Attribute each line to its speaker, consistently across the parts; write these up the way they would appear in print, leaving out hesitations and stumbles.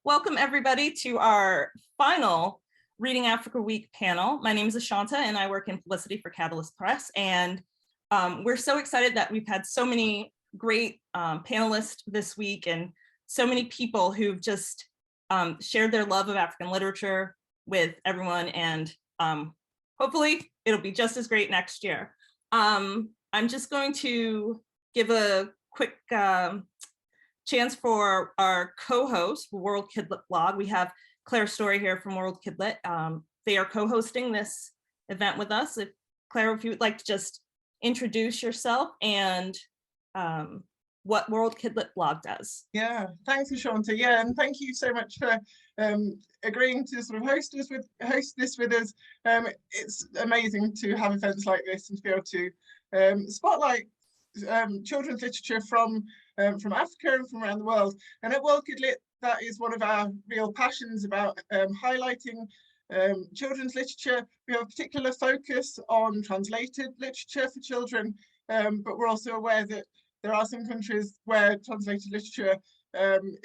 Speaker 1: Welcome everybody to our final Reading Africa Week panel. My name is Ashanta and I work in publicity for Catalyst Press. And we're so excited that we've had so many great panelists this week and so many people who've just shared their love of African literature with everyone. And hopefully it'll be just as great next year. I'm just going to give a quick chance for our co-host, World Kidlit blog. We have Claire Story here from World Kidlit. They are co-hosting this event with us. Claire, if you would like to just introduce yourself and what World Kidlit blog does.
Speaker 2: Yeah, thanks, Ashanta. Yeah, and thank you so much for agreeing to sort of host this with us. It's amazing to have events like this and to be able to spotlight children's literature from Africa and from around the world. And at World Kidlit, that is one of our real passions, about highlighting children's literature. We have a particular focus on translated literature for children, but we're also aware that there are some countries where translated literature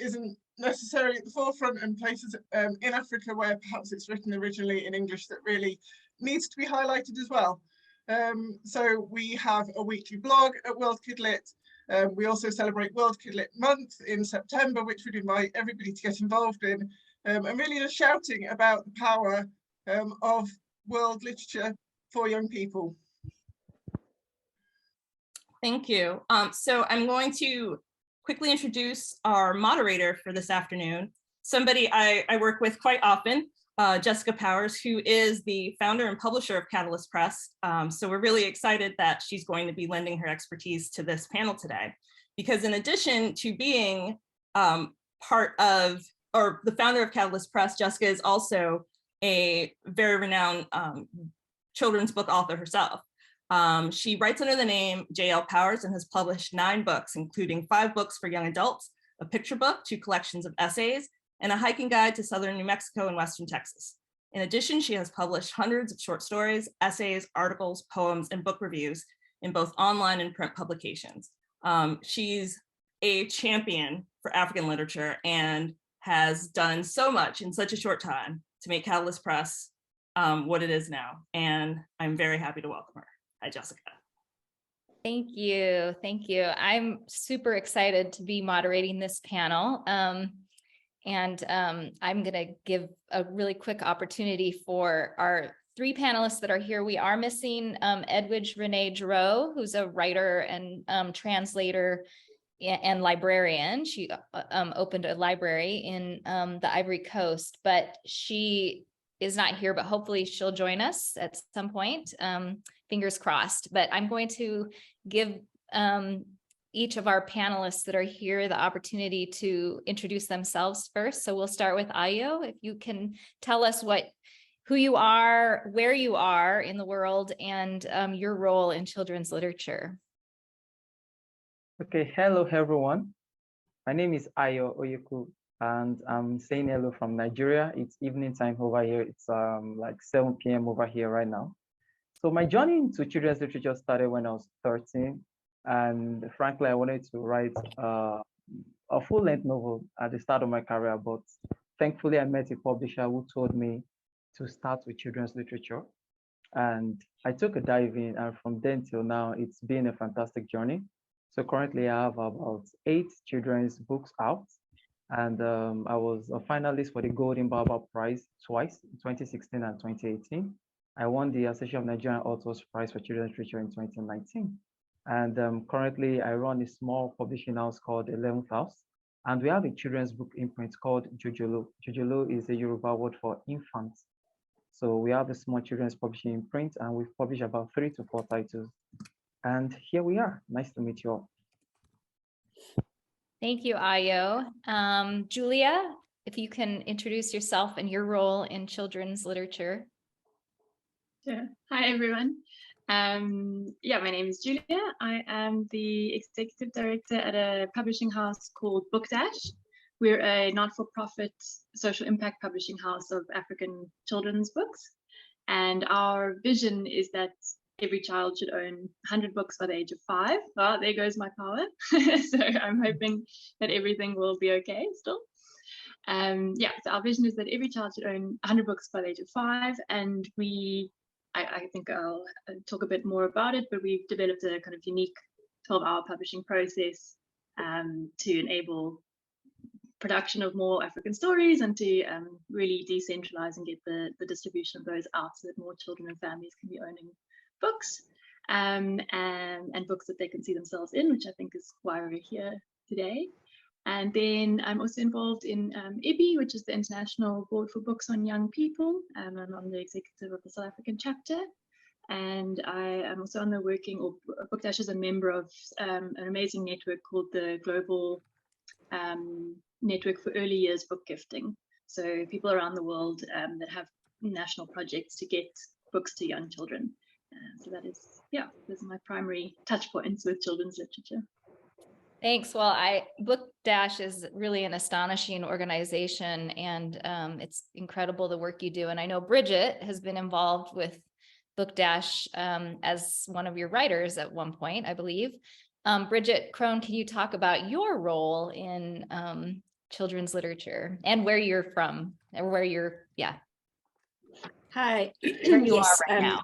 Speaker 2: isn't necessarily at the forefront, and places in Africa where perhaps it's written originally in English that really needs to be highlighted as well. So we have a weekly blog at World Kidlit. We also celebrate World Kidlit Month in September, which we'd invite everybody to get involved in, and really just shouting about the power of world literature for young people.
Speaker 1: Thank you. So I'm going to quickly introduce our moderator for this afternoon, somebody I work with quite often, Jessica Powers, who is the founder and publisher of Catalyst Press. So we're really excited that she's going to be lending her expertise to this panel today, because in addition to being part of, or the founder of Catalyst Press, Jessica is also a very renowned children's book author herself. She writes under the name J.L. Powers and has published 9 books, including 5 books for young adults, a picture book, 2 collections of essays, and a hiking guide to southern New Mexico and western Texas. In addition, she has published hundreds of short stories, essays, articles, poems, and book reviews in both online and print publications. She's a champion for African literature and has done so much in such a short time to make Catalyst Press what it is now. And I'm very happy to welcome her. Hi, Jessica.
Speaker 3: Thank you. Thank you. I'm super excited to be moderating this panel. And I'm going to give a really quick opportunity for our 3 panelists that are here. We are missing Edwige-Renée Dro, who's a writer and translator and librarian. She opened a library in the Ivory Coast, but she is not here, but hopefully she'll join us at some point. Fingers crossed. But I'm going to give each of our panelists that are here the opportunity to introduce themselves first. So we'll start with Ayo. If you can tell us who you are, where you are in the world, and your role in children's literature.
Speaker 4: Okay, hello everyone. My name is Ayo Oyeku, and I'm saying hello from Nigeria. It's evening time over here. It's like 7 p.m. over here right now. So my journey into children's literature started when I was 13. And frankly, I wanted to write a full-length novel at the start of my career, but thankfully I met a publisher who told me to start with children's literature. And I took a dive in, and from then till now, it's been a fantastic journey. So currently I have about 8 children's books out. And I was a finalist for the Golden Baobab Prize twice, in 2016 and 2018. I won the Association of Nigerian Authors Prize for Children's Literature in 2019. And currently I run a small publishing house called 11th House. And we have a children's book imprint called Jojolo. Jojolo is a Yoruba word for infants. So we have a small children's publishing imprint, and we've published about 3 to 4 titles. And here we are. Nice to meet you all.
Speaker 3: Thank you, Ayo. Julia, if you can introduce yourself and your role in children's literature.
Speaker 5: Sure. Hi, everyone. Yeah, my name is Julia. I am the executive director at a publishing house called BookDash. We're a not-for-profit social impact publishing house of African children's books. And our vision is that every child should own 100 books by the age of 5. Well, there goes my power. So I'm hoping that everything will be okay still. Yeah, so our vision is that every child should own 100 books by the age of 5, and I think I'll talk a bit more about it, but we've developed a kind of unique 12-hour publishing process to enable production of more African stories and to really decentralize and get the distribution of those out so that more children and families can be owning books and books that they can see themselves in, which I think is why we're here today. And then I'm also involved in IBI, which is the International Board for Books on Young People. I'm the executive of the South African chapter. And I am also on the BookDash is a member of an amazing network called the Global Network for Early Years Book Gifting. So people around the world that have national projects to get books to young children. So that is, those are my primary touch points with children's literature.
Speaker 3: Thanks. Well, BookDash is really an astonishing organization, and it's incredible the work you do. And I know Bridget has been involved with BookDash as one of your writers at one point, I believe. Bridget Crone, can you talk about your role in children's literature and where you're from, or where you're,
Speaker 6: Hi.
Speaker 3: where you are right now?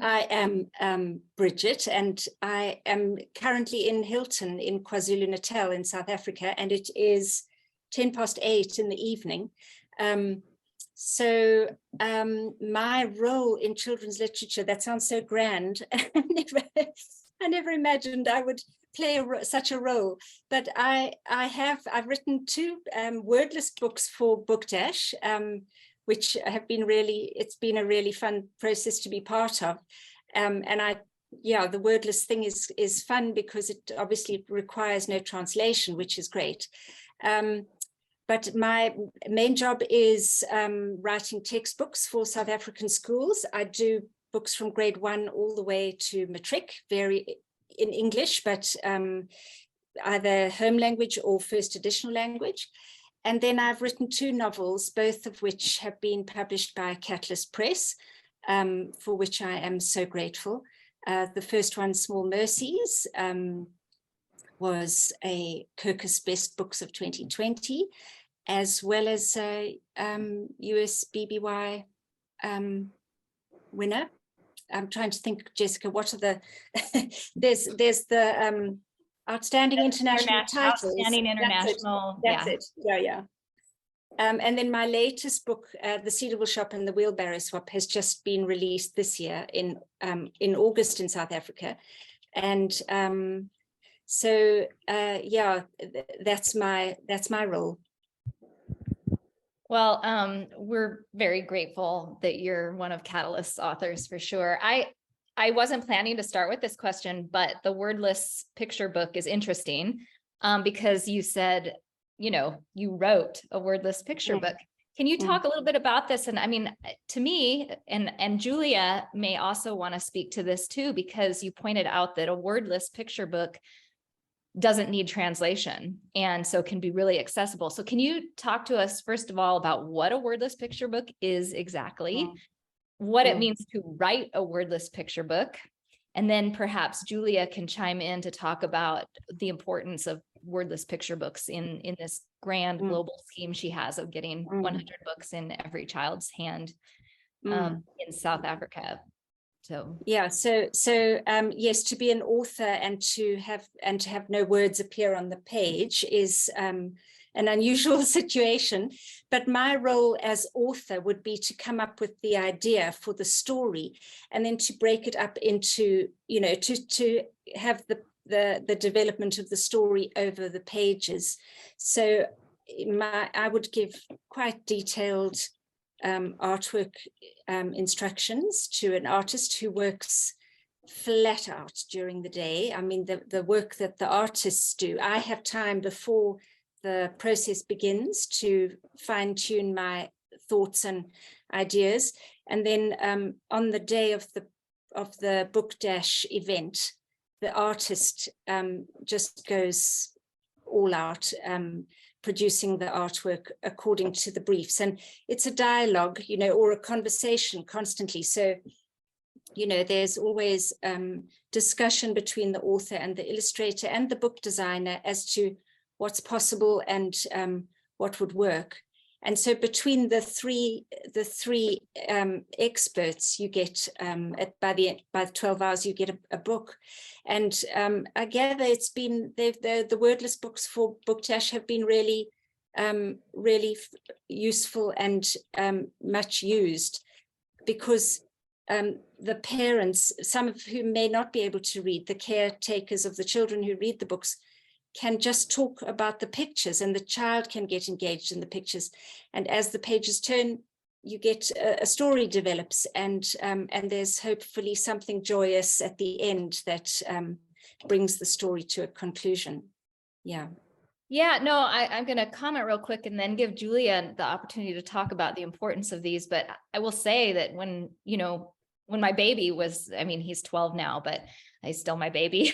Speaker 6: I am Bridget, and I am currently in Hilton in KwaZulu-Natal in South Africa, and it is 8:10 in the evening. So my role in children's literature, that sounds so grand. I never imagined I would play such a role, but I've written 2 wordless books for BookDash, which have been it's been a really fun process to be part of. And the wordless thing is fun because it obviously requires no translation, which is great. But my main job is writing textbooks for South African schools. I do books from grade 1 all the way to matric, vary in English, but either home language or first additional language. And then I've written 2 novels, both of which have been published by Catalyst Press, for which I am so grateful. The first one, Small Mercies, was a Kirkus Best Books of 2020, as well as a US BBY winner. I'm trying to think, Jessica, what are the, there's the outstanding international titles.
Speaker 3: Outstanding international.
Speaker 6: That's it. Yeah. And then my latest book, The Cedarville Shop and the Wheelbarrow Swap, has just been released this year in August in South Africa. And that's my role.
Speaker 3: Well, we're very grateful that you're one of Catalyst's authors for sure. I wasn't planning to start with this question, but the wordless picture book is interesting because you said, you wrote a wordless picture book. Can you talk a little bit about this? And I mean, to me, and Julia may also want to speak to this too, because you pointed out that a wordless picture book doesn't need translation and so can be really accessible. So can you talk to us, first of all, about what a wordless picture book is exactly, what it means to write a wordless picture book, and then perhaps Julia can chime in to talk about the importance of wordless picture books in this grand global scheme she has of getting 100 books in every child's hand in South Africa. So yes, to be an author and to have no words appear on the page is an unusual situation. But my role as author would be to come up with the idea for the story and then to break it up into, to have the development of the story over the pages. So I would give quite detailed artwork instructions to an artist who works flat out during the day. I mean, the work that the artists do, I have time before the process begins to fine-tune my thoughts and ideas. And then on the day of the BookDash event, the artist just goes all out, producing the artwork according to the briefs. And it's a dialogue, or a conversation constantly. So, there's always discussion between the author and the illustrator and the book designer as to what's possible and what would work.
Speaker 6: And so between the three experts, you get by the 12 hours you get a book. And I gather it's been the wordless books for BookDash have been really useful and much used, because the parents, some of whom may not be able to read, the caretakers of the children who read the books, can just talk about the pictures, and the child can get engaged in the pictures. And as the pages turn, you get a story develops, and there's hopefully something joyous at the end that brings the story to a conclusion. Yeah.
Speaker 3: Yeah, no, I'm going to comment real quick and then give Julia the opportunity to talk about the importance of these. But I will say that when my baby was, I mean, he's 12 now, but he's still my baby.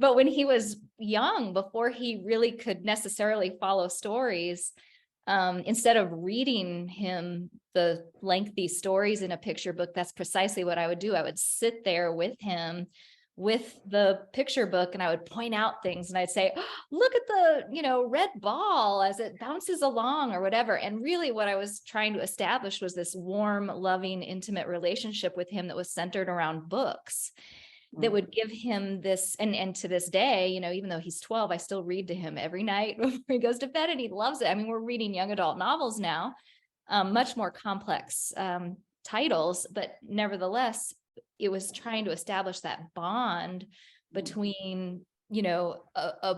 Speaker 3: But when he was young, before he really could necessarily follow stories, instead of reading him the lengthy stories in a picture book, that's precisely what I would do. I would sit there with him with the picture book, and I would point out things, and I'd say, oh, look at the, red ball as it bounces along or whatever. And really what I was trying to establish was this warm, loving, intimate relationship with him that was centered around books, that would give him this. And to this day, even though he's 12, I still read to him every night before he goes to bed, and he loves it. I mean, we're reading young adult novels now, much more complex titles, but nevertheless, it was trying to establish that bond between, a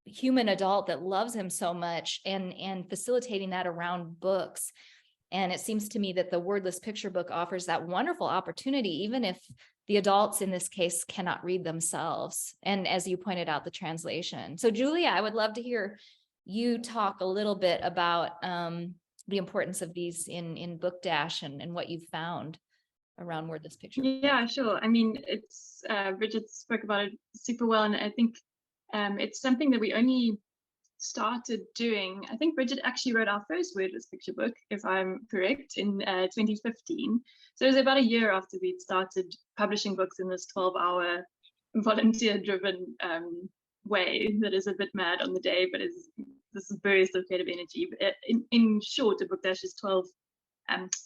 Speaker 3: human adult that loves him so much, and facilitating that around books. And it seems to me that the wordless picture book offers that wonderful opportunity, even if the adults in this case cannot read themselves. And as you pointed out, the translation. So Julia, I would love to hear you talk a little bit about the importance of these in BookDash and what you've found around wordless picture.
Speaker 5: Yeah, sure. I mean, it's Bridget spoke about it super well, and I think it's something that we only started doing. I think Bridget actually wrote our first wordless picture book, if I'm correct, in 2015. So it was about a year after we'd started publishing books in this 12-hour volunteer-driven way that is a bit mad on the day, but is this burst of creative energy. But in short, a BookDash is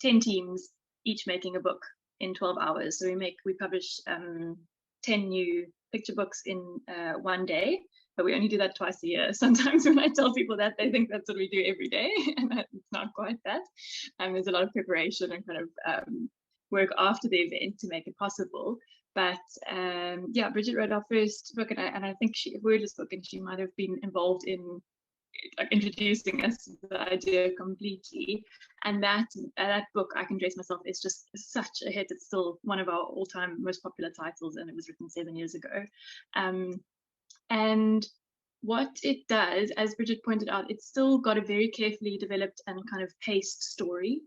Speaker 5: 10 teams, each making a book in 12 hours. So we publish 10 new picture books in one day, but we only do that twice a year. Sometimes when I tell people that, they think that's what we do every day, and it's not quite that. There's a lot of preparation and kind of work after the event to make it possible. But yeah, Bridget wrote our first book, and I think she wordless book, and she might have been involved in like introducing us to the idea completely. And that book, I Can Dress Myself, is just such a hit. It's still one of our all-time most popular titles, and it was written 7 years ago. And what it does, as Bridget pointed out, it's still got a very carefully developed and kind of paced story.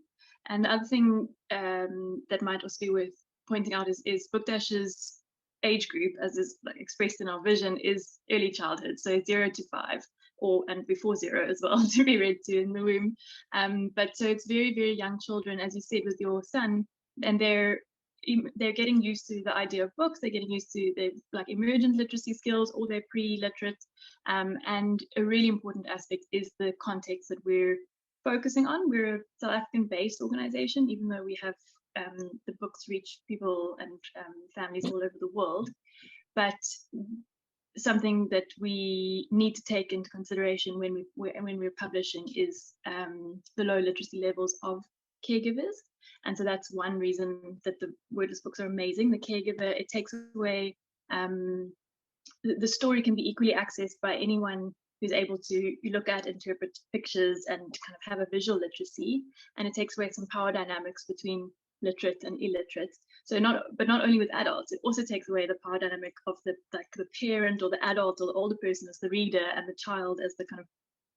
Speaker 5: And the other thing that might also be worth pointing out is BookDash's age group, as is like expressed in our vision, is early childhood, so 0 to 5. And before 0 as well, to be read to in the womb. But so it's very, very young children, as you said, with your son, and they're getting used to the idea of books. They're getting used to their like emergent literacy skills, or they're pre-literate. And a really important aspect is the context that we're focusing on. We're a South African-based organization, even though we have the books reach people and families all over the world. But something that we need to take into consideration when we're publishing is the low literacy levels of caregivers. And so that's one reason that the wordless books are amazing. The caregiver, it takes away, the story can be equally accessed by anyone who's able to look at, interpret pictures, and kind of have a visual literacy. And it takes away some power dynamics between literate and illiterate. So not only with adults, it also takes away the power dynamic of the parent or the adult or the older person as the reader, and the child as the kind of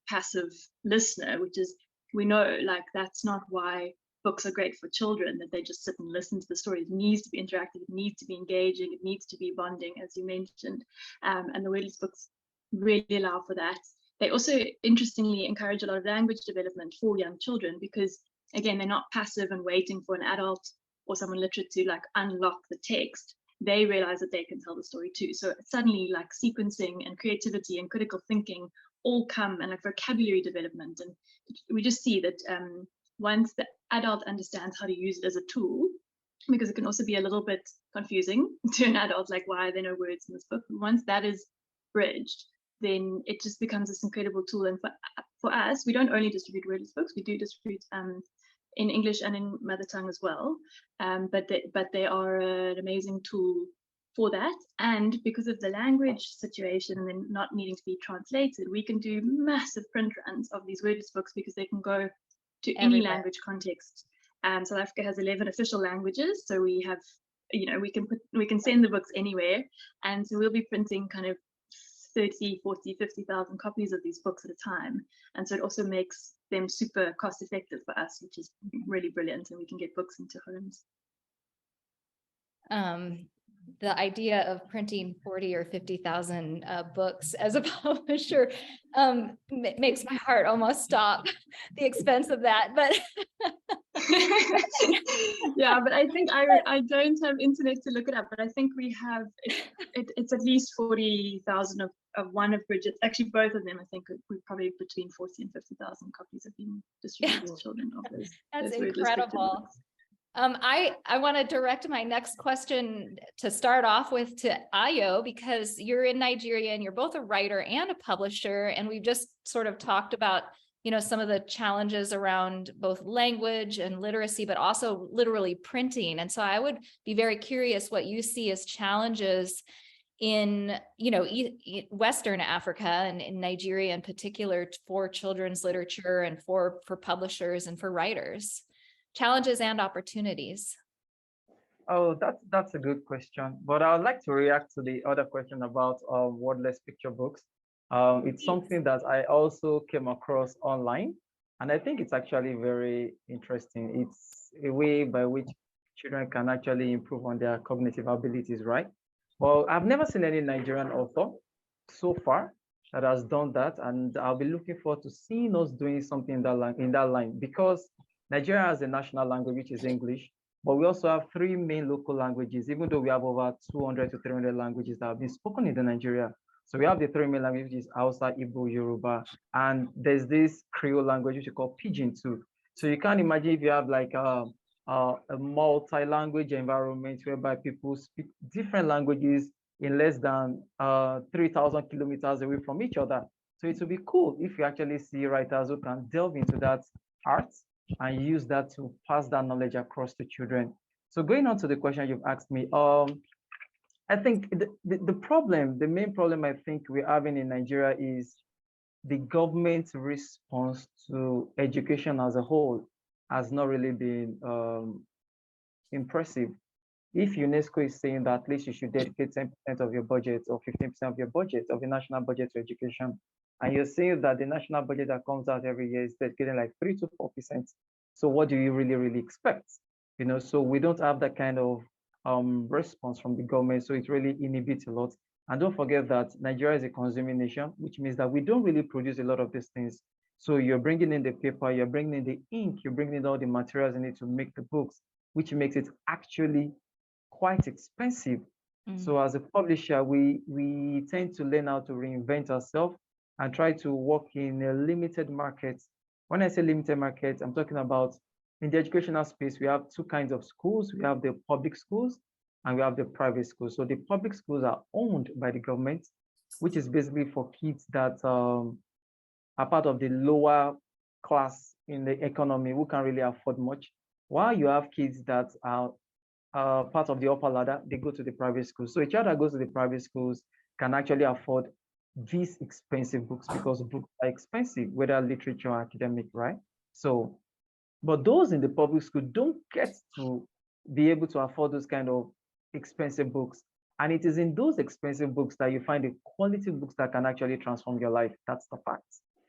Speaker 5: passive listener, which is, we know, like, that's not why books are great for children, that they just sit and listen to the story. It needs to be interactive, it needs to be engaging, it needs to be bonding, as you mentioned. And the wordless books really allow for that. They also, interestingly, encourage a lot of language development for young children, because again, they're not passive and waiting for an adult or someone literate to like unlock the text. They realize that they can tell the story too. So suddenly, like, sequencing and creativity and critical thinking all come, and like vocabulary development and we just see that once the adult understands how to use it as a tool, because it can also be a little bit confusing to an adult, like why are there no words in this book? Once that is bridged, then it just becomes this incredible tool. And for us, we don't only distribute wordless books, we do distribute in English and in mother tongue as well. But they are an amazing tool for that. And because of the language situation and then not needing to be translated, we can do massive print runs of these wordless books because they can go to any language context. South Africa has 11 official languages, so we have, you know, we can send the books anywhere, and so we'll be printing kind of 30, 40, 50,000 copies of these books at a time. And so it also makes them super cost effective for us, which is really brilliant, and we can get books into homes.
Speaker 3: The idea of printing 40 or 50,000 books as a publisher makes my heart almost stop, the expense of that. But
Speaker 5: yeah, but I think I don't have internet to look it up, but I think we have it's at least 40,000 of one of Bridget's, actually both of them. I think we probably between 40 and 50,000 copies have been distributed to children of those.
Speaker 3: That's incredible. I want to direct my next question to start off with to Ayo, because you're in Nigeria and you're both a writer and a publisher. And we've just sort of talked about, you know, some of the challenges around both language and literacy, but also literally printing. And so I would be very curious what you see as challenges in, you know, Western Africa and in Nigeria in particular for children's literature and for publishers and for writers. Challenges and opportunities.
Speaker 4: Oh, that's a good question. But I would like to react to the other question about wordless picture books. It's something that I also came across online, and I think it's actually very interesting. It's a way by which children can actually improve on their cognitive abilities, right? Well, I've never seen any Nigerian author so far that has done that, and I'll be looking forward to seeing us doing something in that line, because Nigeria has a national language, which is English, but we also have 3 main local languages, even though we have over 200 to 300 languages that have been spoken in Nigeria. So we have the 3 main languages, which is Hausa, Igbo, Yoruba, and there's this Creole language, which we call Pidgin too. So you can't imagine if you have like a multi-language environment whereby people speak different languages in less than 3,000 kilometers away from each other. So it would be cool if you actually see writers who can delve into that art and use that to pass that knowledge across to children. So going on to the question you've asked me, I think the main problem I think we're having in Nigeria is the government's response to education as a whole has not really been impressive. If UNESCO is saying that at least you should dedicate 10% of your budget or 15% of your budget, of the national budget to education, and you're saying that the national budget that comes out every year is dedicated like 3 to 4%. So what do you really expect? You know, so we don't have that kind of response from the government. So it really inhibits a lot. And don't forget that Nigeria is a consuming nation, which means that we don't really produce a lot of these things. So you're bringing in the paper, you're bringing in the ink, you're bringing in all the materials you need to make the books, which makes it actually quite expensive. So as a publisher, we tend to learn how to reinvent ourselves and try to work in a limited market. When I say limited market, I'm talking about in the educational space, we have 2 kinds of schools. We have the public schools and we have the private schools. So the public schools are owned by the government, which is basically for kids that are part of the lower class in the economy who can't really afford much. While you have kids that are part of the upper ladder, they go to the private schools. So a child that goes to the private schools can actually afford these expensive books because books are expensive, whether literature or academic, right? So, but those in the public school don't get to be able to afford those kind of expensive books. And it is in those expensive books that you find the quality books that can actually transform your life. That's the fact.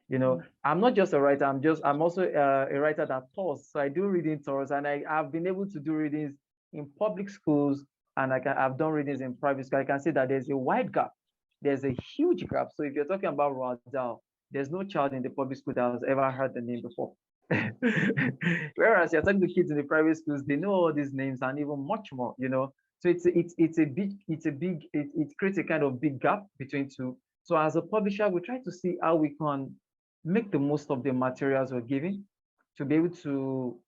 Speaker 4: You know, I'm not just a writer, I'm also a writer that tours. So I do reading tours, and I've been able to do readings in public schools, and I've done readings in private schools. I can see that there's a wide gap. There's a huge gap. So if you're talking about Roald Dahl, there's no child in the public school that has ever heard the name before. Whereas you're talking to kids in the private schools, they know all these names and even much more, you know. So it creates a kind of big gap between two. So as a publisher, we try to see how we can make the most of the materials we're giving, to be able to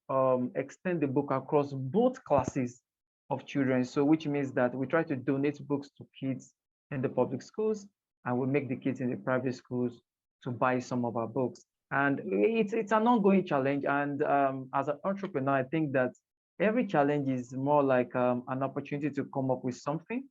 Speaker 4: extend the book across both classes of children. So which means that we try to donate books to kids in the public schools, and we make the kids in the private schools to buy some of our books. And it's an ongoing challenge. And as an entrepreneur, I think that every challenge is more like an opportunity to come up with something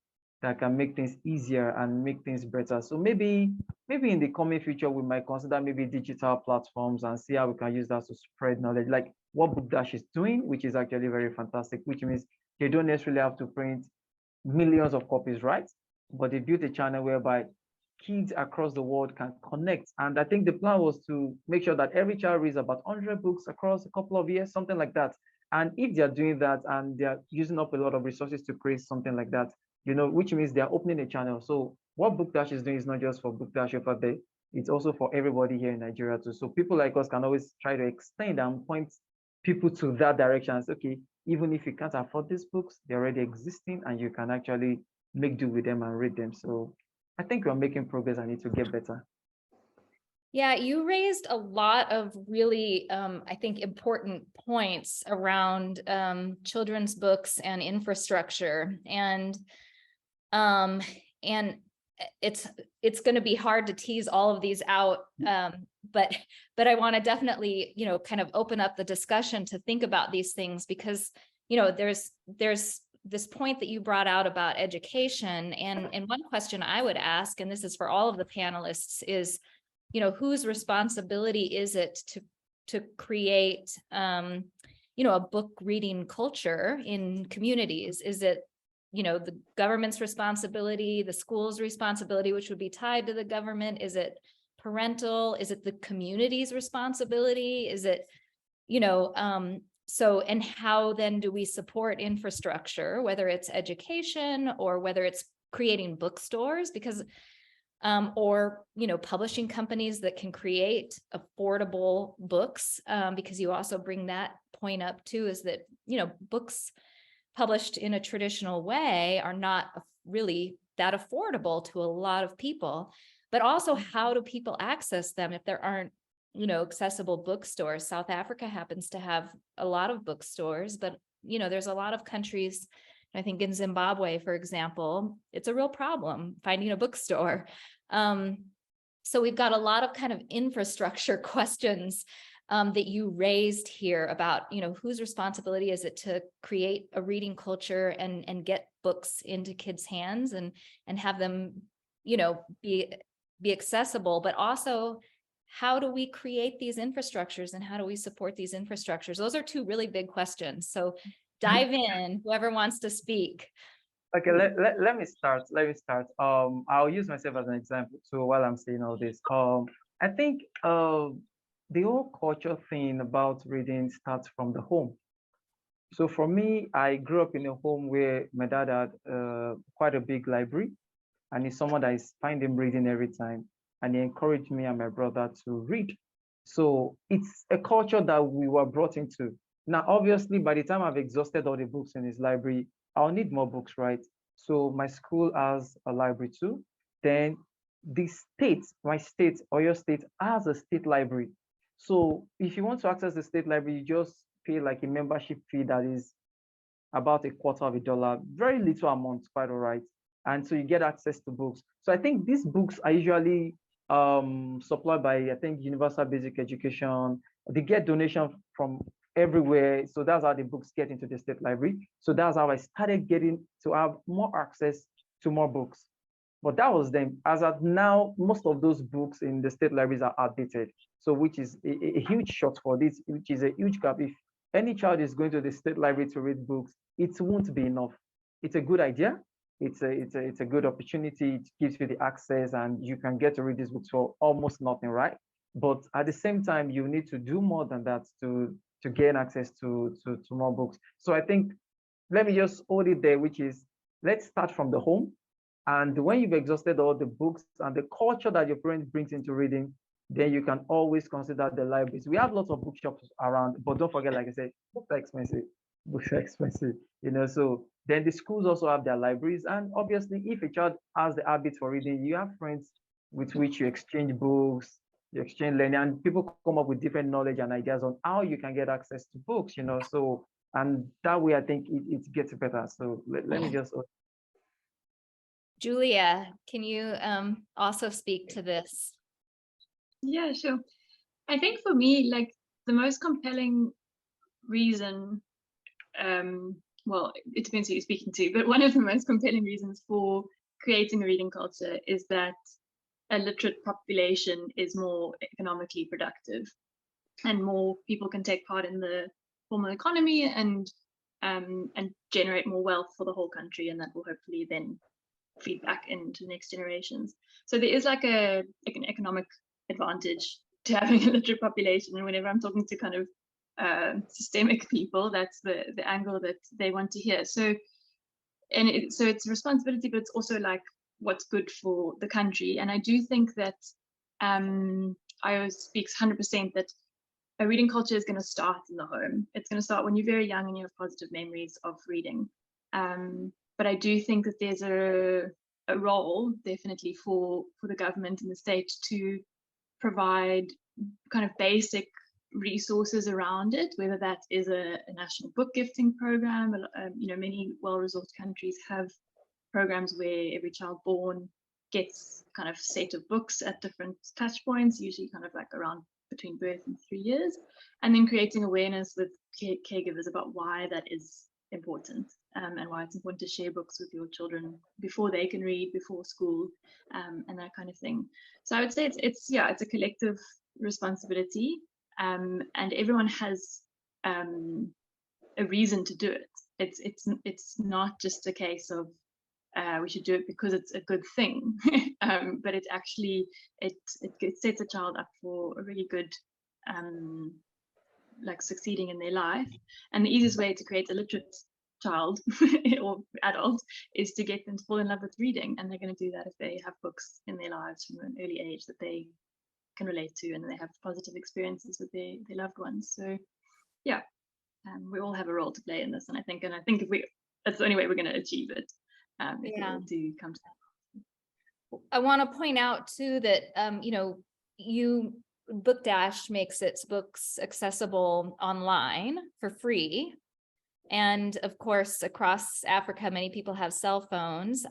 Speaker 4: that can make things easier and make things better. So maybe in the coming future, we might consider maybe digital platforms and see how we can use that to spread knowledge, like what BookDash is doing, which is actually very fantastic, which means they don't necessarily have to print millions of copies, right? But they built a channel whereby kids across the world can connect. And I think the plan was to make sure that every child reads about 100 books across a couple of years, something like that. And if they're doing that and they're using up a lot of resources to create something like that, you know, which means they're opening a channel. So what BookDash is doing is not just for BookDash over there, it's also for everybody here in Nigeria too. So people like us can always try to extend and point people to that direction. It's okay, even if you can't afford these books, they're already existing and you can actually make do with them and read them. So I think we're making progress. I need to get better.
Speaker 3: Yeah, you raised a lot of really, I think, important points around children's books and infrastructure, and it's going to be hard to tease all of these out, but I want to definitely, you know, kind of open up the discussion to think about these things, because, you know, there's this point that you brought out about education, and one question I would ask, and this is for all of the panelists, is, you know, whose responsibility is it to create, you know, a book reading culture in communities? Is it, you know, the government's responsibility, the school's responsibility, which would be tied to the government? Is it parental? Is it the community's responsibility? Is it, you know, so, and how then do we support infrastructure, whether it's education or whether it's creating bookstores? Because or, you know, publishing companies that can create affordable books, because you also bring that point up too, is that, you know, books published in a traditional way are not really that affordable to a lot of people. But also, how do people access them if there aren't, you know, accessible bookstores? South Africa happens to have a lot of bookstores, but, you know, there's a lot of countries, I think in Zimbabwe, for example, it's a real problem finding a bookstore. So we've got a lot of kind of infrastructure questions that you raised here about, you know, whose responsibility is it to create a reading culture and get books into kids' hands and have them, you know, be accessible, but also how do we create these infrastructures and how do we support these infrastructures? Those are two really big questions. So dive in, whoever wants to speak.
Speaker 4: Okay, let me start. I'll use myself as an example. So while I'm saying all this, I think the whole culture thing about reading starts from the home. So for me, I grew up in a home where my dad had quite a big library, and he's someone that is find him reading every time, and he encouraged me and my brother to read. So it's a culture that we were brought into. Now, obviously, by the time I've exhausted all the books in his library, I'll need more books, right? So my school has a library too. Then the state, my state, Oyo State, has a state library. So if you want to access the state library, you just pay like a membership fee that is about $0.25, very little amount, quite all right. And so you get access to books. So I think these books are usually supplied by, I think, Universal Basic Education. They get donation from everywhere. So that's how the books get into the state library. So that's how I started getting to have more access to more books. But that was then. As of now, most of those books in the state libraries are outdated. So which is a huge shortfall, this, which is a huge gap. If any child is going to the state library to read books, it won't be enough. It's a good idea. It's a good opportunity. It gives you the access and you can get to read these books for almost nothing, right? But at the same time, you need to do more than that to gain access to more books. So I think, let me just hold it there, which is, let's start from the home. And when you've exhausted all the books and the culture that your parents brings into reading, then you can always consider the libraries. We have lots of bookshops around, but don't forget, like I said, books are expensive. Books are expensive, you know. So then the schools also have their libraries. And obviously, if a child has the habit for reading, you have friends with which you exchange books, you exchange learning, and people come up with different knowledge and ideas on how you can get access to books, you know. So, and that way I think it gets better. So let me just.
Speaker 3: Julia, can you also speak to this?
Speaker 5: Yeah, sure. I think for me, like the most compelling reason, well, it depends who you're speaking to, but one of the most compelling reasons for creating a reading culture is that a literate population is more economically productive and more people can take part in the formal economy and generate more wealth for the whole country, and that will hopefully then feed back into the next generations. So there is like an economic advantage to having a literate population, and whenever I'm talking to kind of systemic people, that's the angle that they want to hear. So so it's a responsibility, but it's also like what's good for the country. And I do think that Ayo speaks 100% that a reading culture is going to start in the home. It's going to start when you're very young and you have positive memories of reading. But I do think that there's a role definitely for the government and the state to provide kind of basic resources around it, whether that is a national book gifting program. You know, many well-resourced countries have programs where every child born gets kind of set of books at different touch points, usually kind of like around between birth and 3 years, and then creating awareness with caregivers about why that is important, and why it's important to share books with your children before they can read, before school, and that kind of thing. So I would say it's a collective responsibility, and everyone has a reason to do it. It's not just a case of we should do it because it's a good thing, but it actually it sets a child up for a really good like succeeding in their life. And the easiest way to create a literate child or adult is to get them to fall in love with reading, and they're going to do that if they have books in their lives from an early age that they can relate to and they have positive experiences with their loved ones. So yeah, we all have a role to play in this, and I think if that's the only way we're going to achieve it. If we all do come to that.
Speaker 3: I want to point out too that you know, BookDash makes its books accessible online for free. And of course, across Africa, many people have cell phones.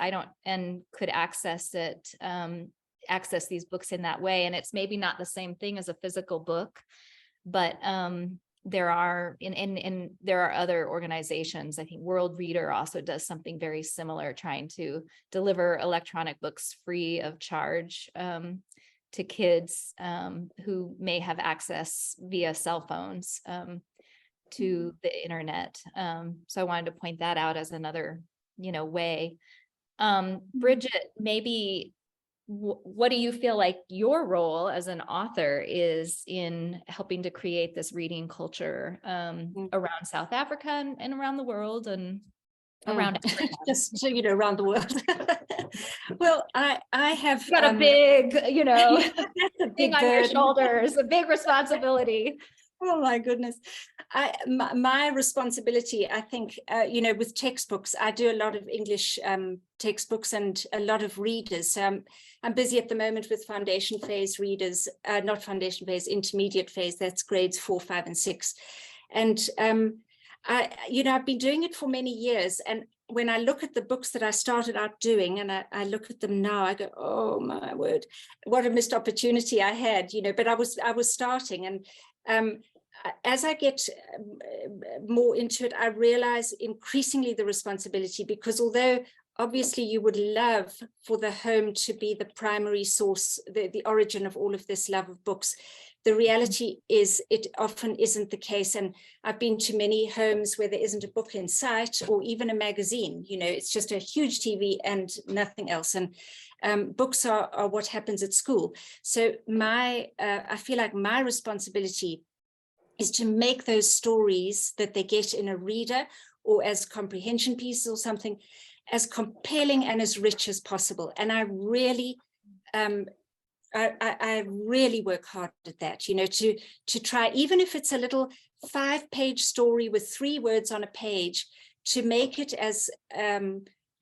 Speaker 3: And could access these books in that way. And it's maybe not the same thing as a physical book, but there are there are other organizations. I think World Reader also does something very similar, trying to deliver electronic books free of charge to kids who may have access via cell phones to the internet. So I wanted to point that out as another, you know, way. Bridget, maybe what do you feel like your role as an author is in helping to create this reading culture around South Africa and around the world and around Africa?
Speaker 6: Just so you know, around the world. Well, I have
Speaker 3: got a big, you know,
Speaker 6: that's a big
Speaker 3: thing on your shoulders, a big responsibility.
Speaker 6: Oh my goodness. My responsibility, I think, you know, with textbooks, I do a lot of English textbooks and a lot of readers. So I'm busy at the moment with foundation phase readers, not foundation phase, intermediate phase, that's grades 4, 5, and 6. And, you know, I've been doing it for many years. And when I look at the books that I started out doing and I look at them now, I go, oh my word, what a missed opportunity I had, you know, but I was starting. And as I get more into it, I realize increasingly the responsibility, because although obviously you would love for the home to be the primary source, the origin of all of this love of books, the reality is it often isn't the case. And I've been to many homes where there isn't a book in sight or even a magazine, you know, it's just a huge TV and nothing else. And books are what happens at school. So I feel like my responsibility is to make those stories that they get in a reader or as comprehension pieces or something as compelling and as rich as possible. And I really, I really work hard at that, you know, to try, even if it's a little 5-page story with 3 words on a page, to make it as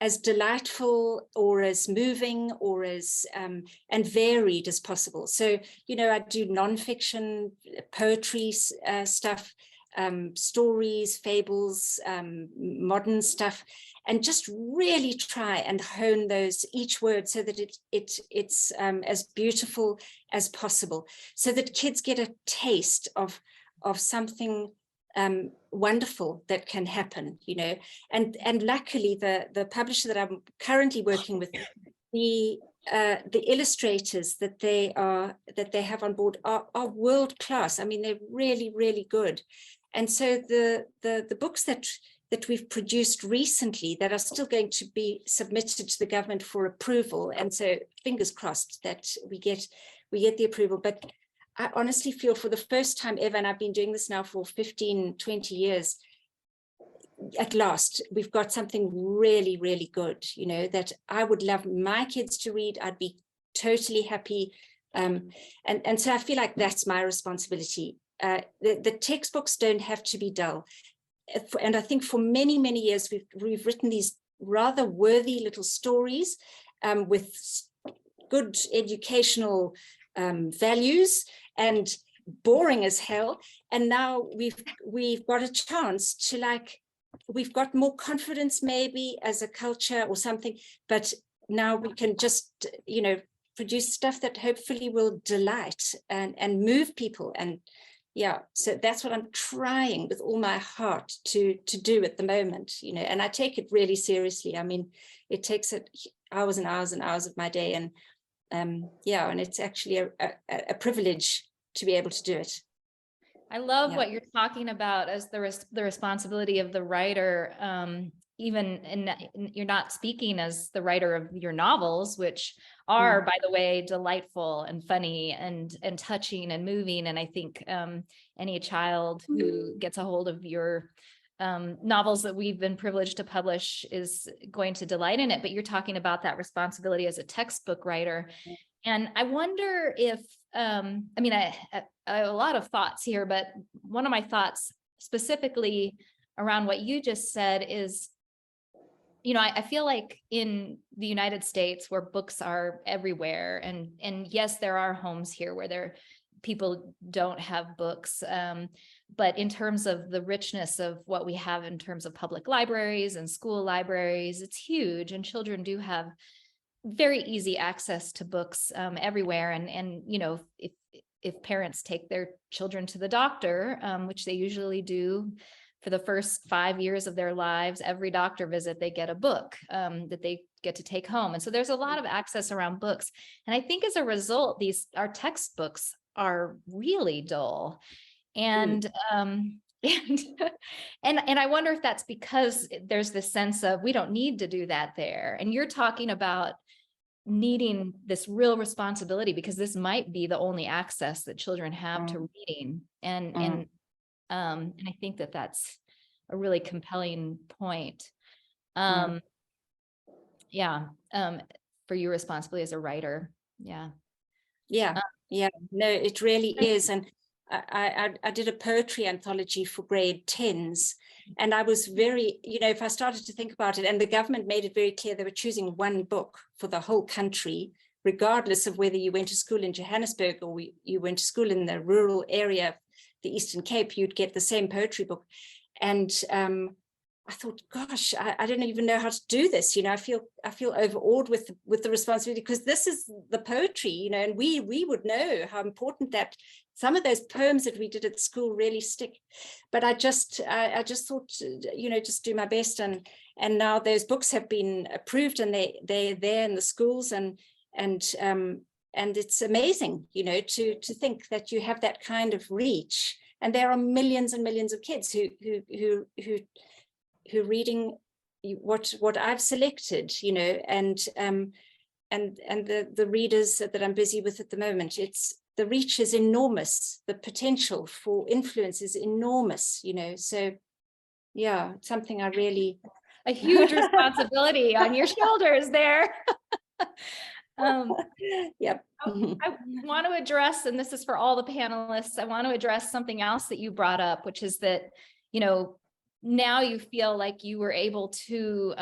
Speaker 6: as delightful or as moving or as and varied as possible. So, you know, I do nonfiction, poetry stuff, stories, fables, modern stuff, and just really try and hone those each word so that it's as beautiful as possible, so that kids get a taste of something wonderful that can happen, you know. And luckily the publisher that I'm currently working with, the illustrators that they have on board are world class. I mean, they're really, really good. And so the books that we've produced recently that are still going to be submitted to the government for approval, and so fingers crossed that we get the approval. But I honestly feel for the first time ever, and I've been doing this now for 15, 20 years, at last, we've got something really, really good, you know, that I would love my kids to read. I'd be totally happy. And so I feel like that's my responsibility. The textbooks don't have to be dull. And I think for many, many years, we've written these rather worthy little stories with good educational values and boring as hell. And now we've got a chance to, like, we've got more confidence maybe as a culture or something, but now we can just, you know, produce stuff that hopefully will delight and move people. And yeah, so that's what I'm trying with all my heart to do at the moment, you know, and I take it really seriously. I mean, it takes hours and hours and hours of my day, and yeah, and it's actually a privilege to be able to do it.
Speaker 3: I love what you're talking about as the responsibility of the writer, even you're not speaking as the writer of your novels, which are, by the way, delightful and funny and touching and moving. And I think any child who gets a hold of your novels that we've been privileged to publish is going to delight in it. But you're talking about that responsibility as a textbook writer. And I wonder if, I mean, I have a lot of thoughts here, but one of my thoughts specifically around what you just said is, you know, I feel like in the United States, where books are everywhere, and yes, there are homes here where people don't have books, but in terms of the richness of what we have in terms of public libraries and school libraries, it's huge, and children do have very easy access to books everywhere. And you know, if parents take their children to the doctor, which they usually do for the first 5 years of their lives, every doctor visit, they get a book that they get to take home. And so there's a lot of access around books. And I think as a result, our textbooks are really dull. And and I wonder if that's because there's this sense of, we don't need to do that there. And you're talking about needing this real responsibility because this might be the only access that children have to reading. And I think that that's a really compelling point. For your responsibility as a writer. No,
Speaker 6: it really is. And I did a poetry anthology for grade 10s, and I was very, you know, if I started to think about it, and the government made it very clear they were choosing one book for the whole country, regardless of whether you went to school in Johannesburg or you went to school in the rural area, the Eastern Cape, you'd get the same poetry book. And I thought, gosh, I don't even know how to do this. You know, I feel overawed with the responsibility, because this is the poetry, you know, and we would know how important that some of those poems that we did at school really stick. But I just thought, you know, just do my best. And now those books have been approved, and they're there in the schools, and it's amazing, you know, to think that you have that kind of reach. And there are millions and millions of kids who reading what I've selected, you know, and the readers that I'm busy with at the moment. The reach is enormous. The potential for influence is enormous, you know. So yeah, it's something I really,
Speaker 3: a huge responsibility on your shoulders there.
Speaker 6: Yep.
Speaker 3: I want to address, and this is for all the panelists, I want to address something else that you brought up, which is that, you know, now you feel like you were able to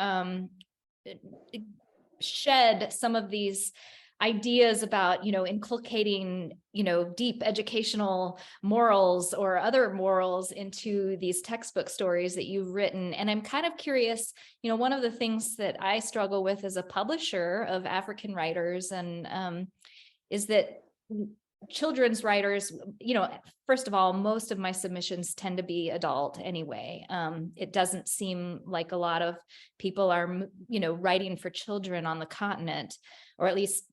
Speaker 3: shed some of these ideas about, inculcating, deep educational morals or other morals into these textbook stories that you've written. And I'm kind of curious, one of the things that I struggle with as a publisher of African writers and is that children's writers, first of all, most of my submissions tend to be adult anyway. It doesn't seem like a lot of people are, writing for children on the continent, or at least,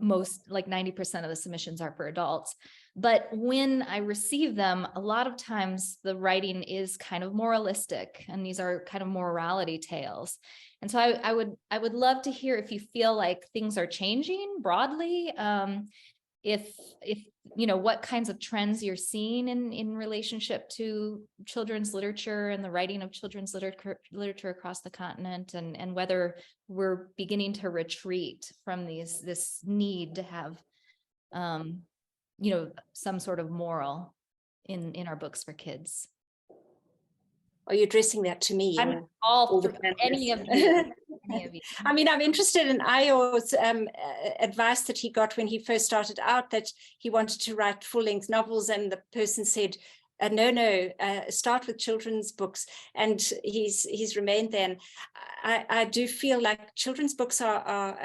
Speaker 3: most, like 90% of the submissions are for adults. But when I receive them, a lot of times the writing is kind of moralistic, and these are kind of morality tales. And so I would love to hear if you feel like things are changing broadly, if what kinds of trends you're seeing in relationship to children's literature and the writing of children's literature across the continent, and whether we're beginning to retreat from this need to have some sort of moral in our books for kids.
Speaker 6: Are you addressing that to me?
Speaker 3: I'm all for any of you.
Speaker 6: I mean, I'm interested in Ayo's advice that he got when he first started out, that he wanted to write full-length novels, and the person said, no, start with children's books, and he's remained there. And I do feel like children's books are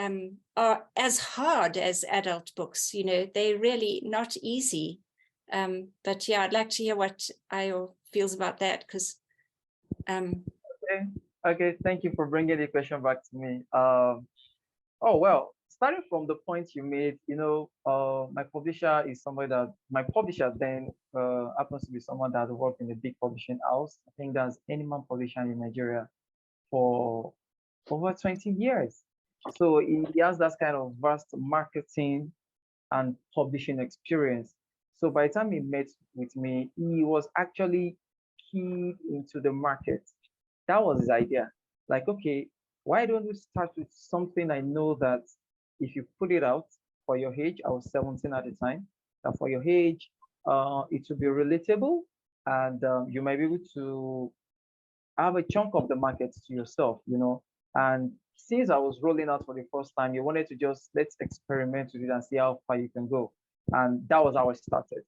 Speaker 6: as hard as adult books. They're really not easy. But yeah, I'd like to hear what Ayo feels about that, because
Speaker 4: Okay, thank you for bringing the question back to me. Oh, well, starting from the point you made, my publisher is somebody that, my publisher then happens to be someone that worked in a big publishing house. I think that's Animal Publisher in Nigeria for over 20 years. So he has that kind of vast marketing and publishing experience. So by the time he met with me, he was actually keyed into the market. That was his idea. Like, okay, why don't we start with something I know that if you put it out for your age, I was 17 at the time, that for your age, it will be relatable, and you might be able to have a chunk of the market to yourself, And since I was rolling out for the first time, you wanted to just, let's experiment with it and see how far you can go. And that was how I started.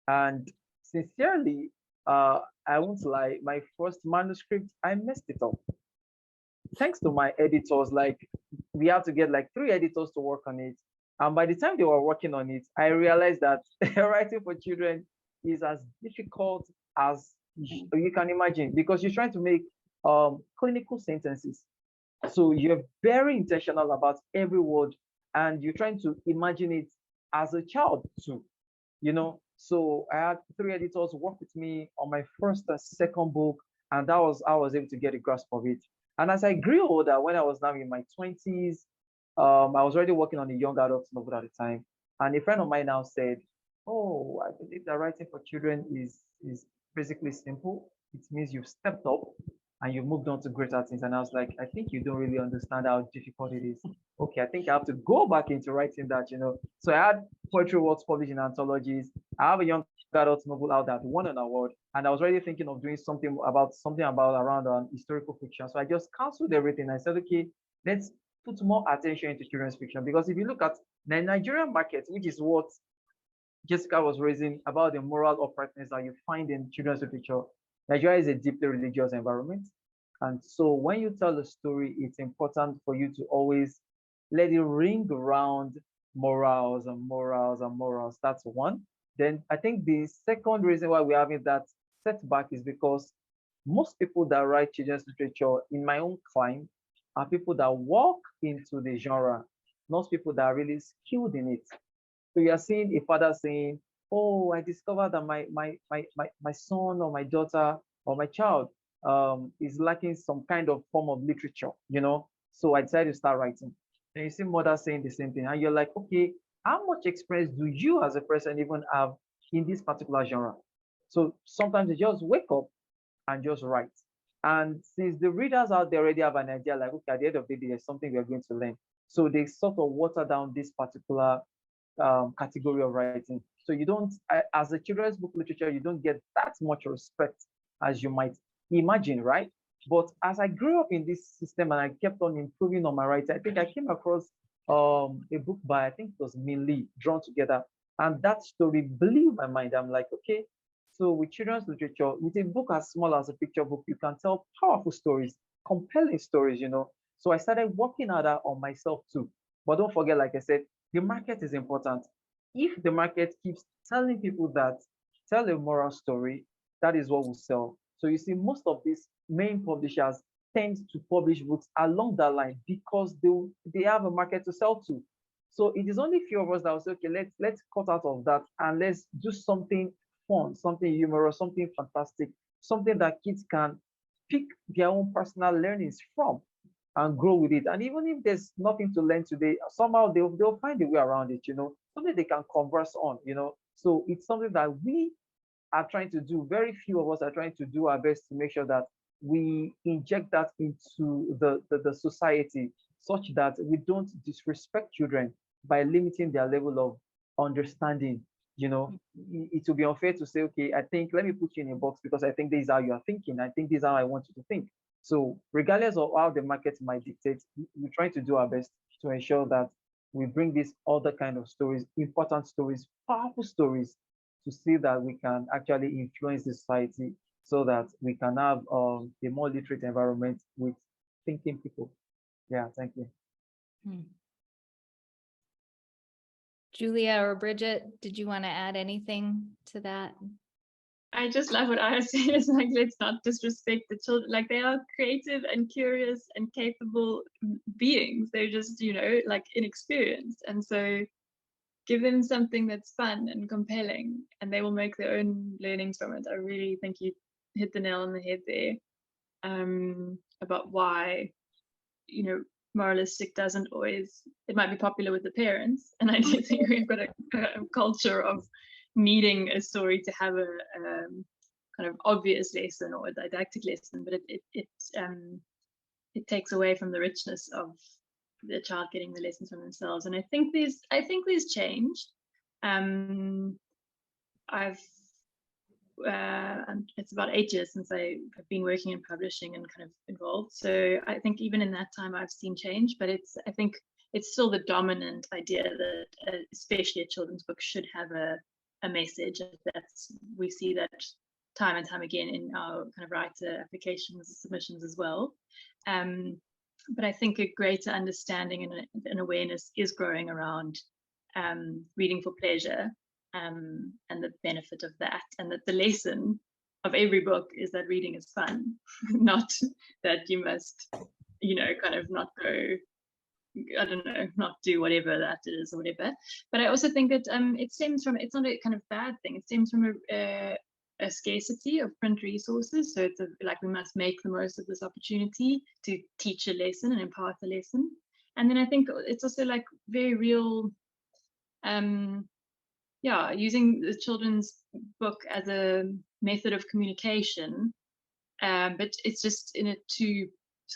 Speaker 4: And sincerely, I won't lie, my first manuscript, I messed it up. Thanks to my editors, we had to get 3 editors to work on it. And by the time they were working on it, I realized that writing for children is as difficult as you can imagine, because you're trying to make clinical sentences. So you're very intentional about every word, and you're trying to imagine it as a child too, So I had 3 editors work with me on my first and second book, and I was able to get a grasp of it. And as I grew older, when I was now in my 20s, I was already working on a young adult novel at the time. And a friend of mine now said, oh, I believe that writing for children is basically simple. It means you've stepped up and you've moved on to greater things. And I was like, I think you don't really understand how difficult it is. Okay, I think I have to go back into writing that, So I had poetry works published in anthologies. I have a young adult novel out that won an award, and I was already thinking of doing something about around historical fiction. So I just canceled everything. I said, okay, let's put more attention into children's fiction, because if you look at the Nigerian market, which is what Jessica was raising about the moral uprightness that you find in children's literature, Nigeria is a deeply religious environment. And so when you tell a story, it's important for you to always let it ring around morals and morals and morals. That's one. Then I think the second reason why we're having that setback is because most people that write children's literature in my own climb are people that walk into the genre, not people that are really skilled in it. So you are seeing a father saying, oh, I discovered that my son or my daughter or my child is lacking some kind of form of literature, So I decided to start writing. And you see mother saying the same thing, and you're like, okay, how much experience do you as a person even have in this particular genre? So sometimes you just wake up and just write. And since the readers out there already have an idea, like, okay, at the end of the day, there's something we're going to learn. So they sort of water down this particular category of writing. So you don't, as a children's book literature, you don't get that much respect as you might imagine, right? But as I grew up in this system and I kept on improving on my writing, I think I came across a book by, I think it was Min Lee, Drawn Together. And that story blew my mind. I'm like, okay, so with children's literature, with a book as small as a picture book, you can tell powerful stories, compelling stories, you know. So I started working harder on myself too. But don't forget, like I said, the market is important. If the market keeps telling people that tell a moral story, that is what will sell. So you see, most of these main publishers tend to publish books along that line because they have a market to sell to. So it is only few of us that will say, okay, let's cut out of that and let's do something fun, something humorous, something fantastic, something that kids can pick their own personal learnings from and grow with it. And even if there's nothing to learn today, somehow they'll find a way around it, you know, something they can converse on, you know. So it's something that we are trying to do. Very few of us are trying to do our best to make sure that we inject that into the society such that we don't disrespect children by limiting their level of understanding. You know, it will be unfair to say, okay, I think, let me put you in a box because I think this is how you are thinking. I think this is how I want you to think. So regardless of how the market might dictate, we're trying to do our best to ensure that we bring these other kind of stories, important stories, powerful stories, to see that we can actually influence the society so that we can have a more literate environment with thinking people. Yeah, thank you.
Speaker 3: Julia or Bridget, did you want to add anything to that?
Speaker 5: I just love what Ayo said. It's like, let's not disrespect the children. Like, they are creative and curious and capable beings. They're just, you know, like, inexperienced. And so give them something that's fun and compelling, and they will make their own learnings from it. I really think you hit the nail on the head there, about why, you know, moralistic doesn't always, it might be popular with the parents. And I do think we've got a culture of needing a story to have a kind of obvious lesson or a didactic lesson, but it takes away from the richness of the child getting the lessons from themselves. And I think these changed. It's about 8 years since I have been working in publishing and kind of involved. So I think even in that time I've seen change, but I think it's still the dominant idea that especially a children's book should have a message. We see that time and time again in our kind of writer applications, submissions as well. But I think a greater understanding and awareness is growing around reading for pleasure, and the benefit of that, and that the lesson of every book is that reading is fun, not that you must, you know, kind of not go, I don't know, not do whatever that is or whatever. But I also think that it stems from, it's not a kind of bad thing, it stems from a scarcity of print resources. So it's like we must make the most of this opportunity to teach a lesson and impart a lesson. And then I think it's also like very real, using the children's book as a method of communication, but it's just in a too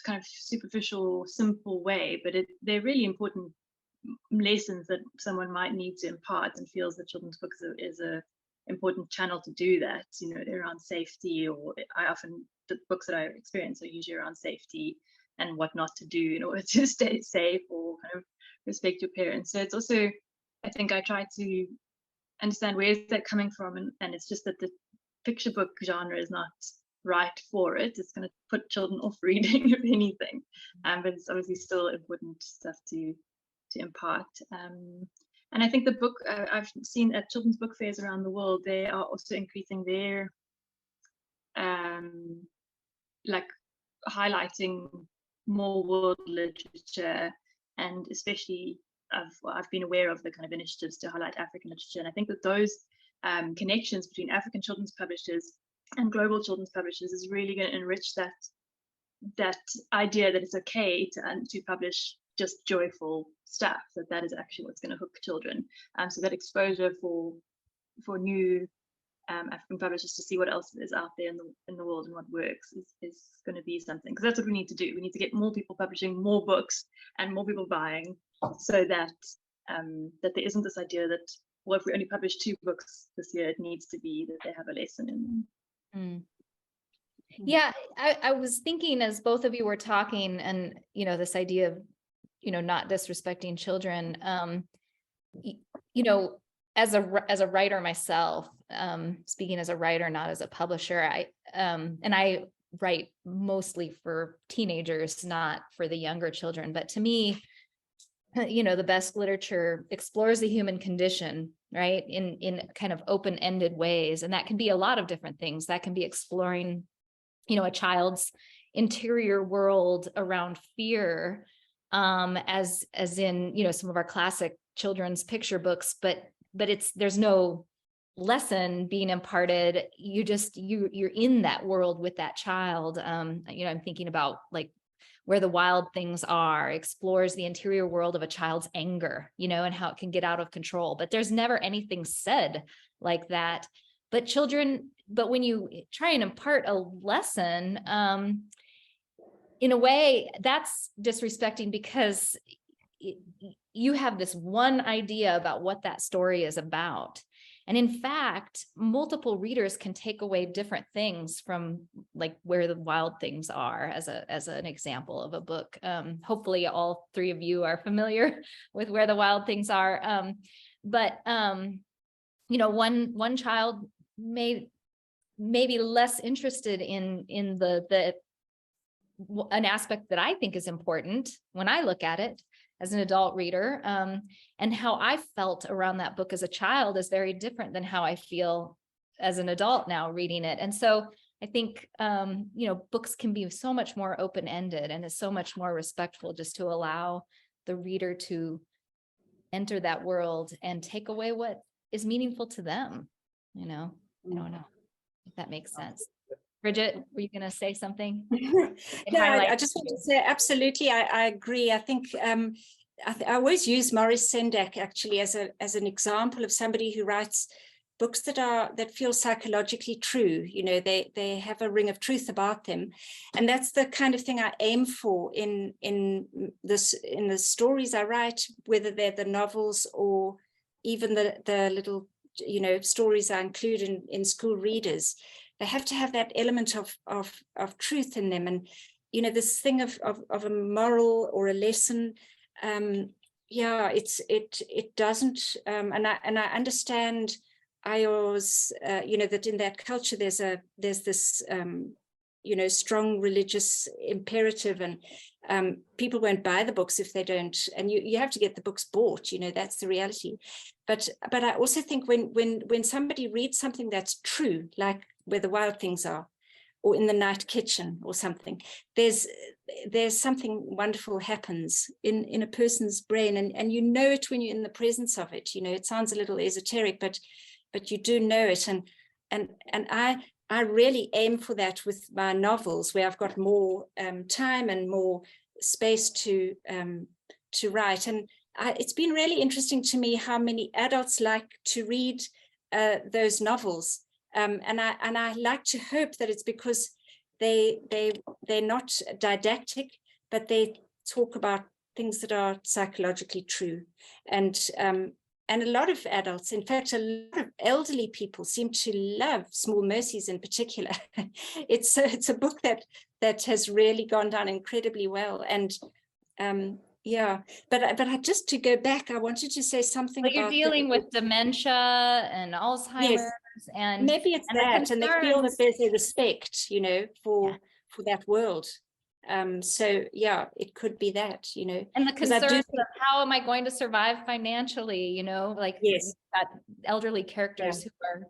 Speaker 5: kind of superficial, simple way. But they're really important lessons that someone might need to impart, and feels that children's books is a important channel to do that. You know, they're around safety, or the books that I experience are usually around safety and what not to do in order to stay safe or kind of respect your parents. So it's also, I think I try to understand where is that coming from, and it's just that the picture book genre is not right for it. It's going to put children off reading, if anything, but it's obviously still important stuff to impart. And I think the book, I've seen at children's book fairs around the world, they are also increasing their like highlighting more world literature, and especially I've been aware of the kind of initiatives to highlight African literature. And I think that those connections between African children's publishers and global children's publishers is really going to enrich that idea that it's okay to publish just joyful stuff, that is actually what's going to hook children. So that exposure for new African publishers to see what else is out there in the world and what works is going to be something, because that's what we need to do. We need to get more people publishing more books and more people buying, so that that there isn't this idea that, well, if we only publish 2 books this year, it needs to be that they have a lesson in them.
Speaker 3: Yeah, I was thinking as both of you were talking, and this idea of not disrespecting children. As a writer myself, speaking as a writer, not as a publisher, I write mostly for teenagers, not for the younger children. But to me, the best literature explores the human condition, right, in kind of open-ended ways, and that can be a lot of different things. That can be exploring, a child's interior world around fear, as in some of our classic children's picture books, but there's no lesson being imparted. You're in that world with that child. I'm thinking about like Where the Wild Things Are explores the interior world of a child's anger, and how it can get out of control. But there's never anything said like that. But when you try and impart a lesson, in a way, that's disrespecting, because you have this one idea about what that story is about. And in fact, multiple readers can take away different things from like Where the Wild Things Are as an example of a book. Hopefully all three of you are familiar with Where the Wild Things Are. But one child may be less interested in an aspect that I think is important when I look at it as an adult reader, and how I felt around that book as a child is very different than how I feel as an adult now reading it. And so I think, books can be so much more open-ended, and is so much more respectful just to allow the reader to enter that world and take away what is meaningful to them. I don't know if that makes sense. Bridget, were you going to say something?
Speaker 6: No, I just want to say, absolutely, I agree. I think I always use Maurice Sendak actually as an example of somebody who writes books that feel psychologically true. They have a ring of truth about them, and that's the kind of thing I aim for in the stories I write, whether they're the novels or even the little stories I include in school readers. They have to have that element of truth in them, and this thing of a moral or a lesson. It doesn't, and I understand Ayo's, that in that culture there's this strong religious imperative, and people won't buy the books if they don't, and you have to get the books bought. That's the reality. But I also think when somebody reads something that's true, like Where the Wild Things Are, or In the Night Kitchen or something, there's something wonderful happens in a person's brain, and it when you're in the presence of it. It sounds a little esoteric, but you do know it, and I really aim for that with my novels, where I've got more time and more space to write. And it's been really interesting to me how many adults like to read those novels. And I like to hope that it's because they're not didactic, but they talk about things that are psychologically true. And a lot of adults, in fact, a lot of elderly people seem to love Small Mercies in particular. It's a book that has really gone down incredibly well. And but just to go back, I wanted to say something about
Speaker 3: you're dealing with dementia and Alzheimer's. Yes. And
Speaker 6: maybe it's that, and they feel that there's a respect, for that world. So yeah, it could be that,
Speaker 3: and the concerns of how am I going to survive financially,
Speaker 6: yes,
Speaker 3: got elderly characters who are,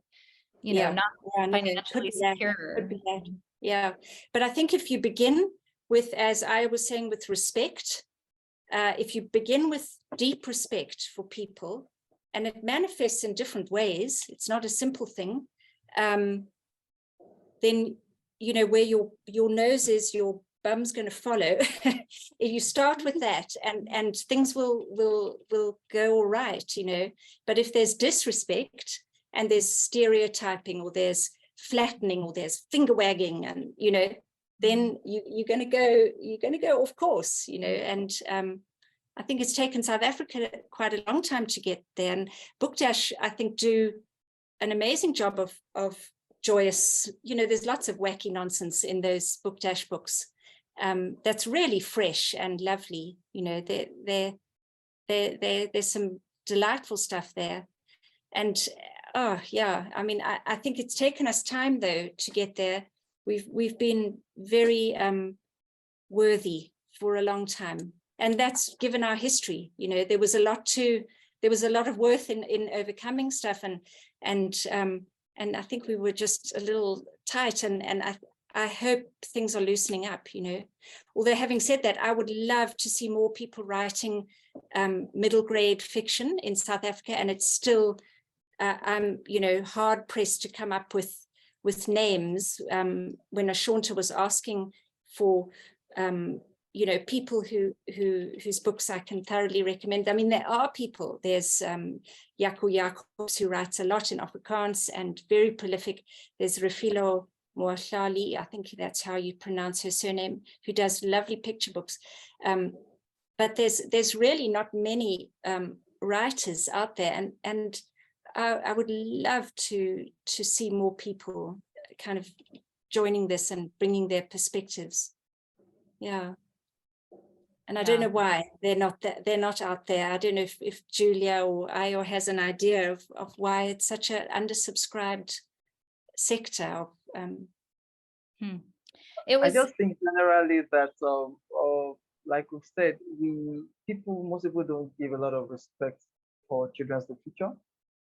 Speaker 3: not financially secure.
Speaker 6: Could be that. Yeah, but I think if you begin with, as I was saying, with respect, if you begin with deep respect for people, and it manifests in different ways, it's not a simple thing, then where your nose is, your bum's going to follow. If you start with that, and things will go all right, but if there's disrespect and there's stereotyping, or there's flattening, or there's finger wagging, and then you're going to go off course, and I think it's taken South Africa quite a long time to get there, and BookDash, I think, do an amazing job of joyous, there's lots of wacky nonsense in those BookDash books. That's really fresh and lovely. There's some delightful stuff there. And oh yeah, I mean, I think it's taken us time though to get there. We've been very worthy for a long time, and that's given our history. There was a lot of worth in overcoming stuff, and I think we were just a little tight, and I hope things are loosening up. Although having said that, I would love to see more people writing middle grade fiction in South Africa, and it's still I'm hard pressed to come up with names. When Ashanta was asking for people whose books I can thoroughly recommend. I mean, there are people. There's Yako Jacobs, who writes a lot in Afrikaans and very prolific. There's Refilo Moahlali, I think that's how you pronounce her surname, who does lovely picture books. But there's really not many writers out there, and I would love to see more people kind of joining this and bringing their perspectives. Yeah. And I don't know why they're not out there. I don't know if Julia or Ayo has an idea of why it's such an undersubscribed sector.
Speaker 4: I just think generally that like we've said, most people don't give a lot of respect for children's literature.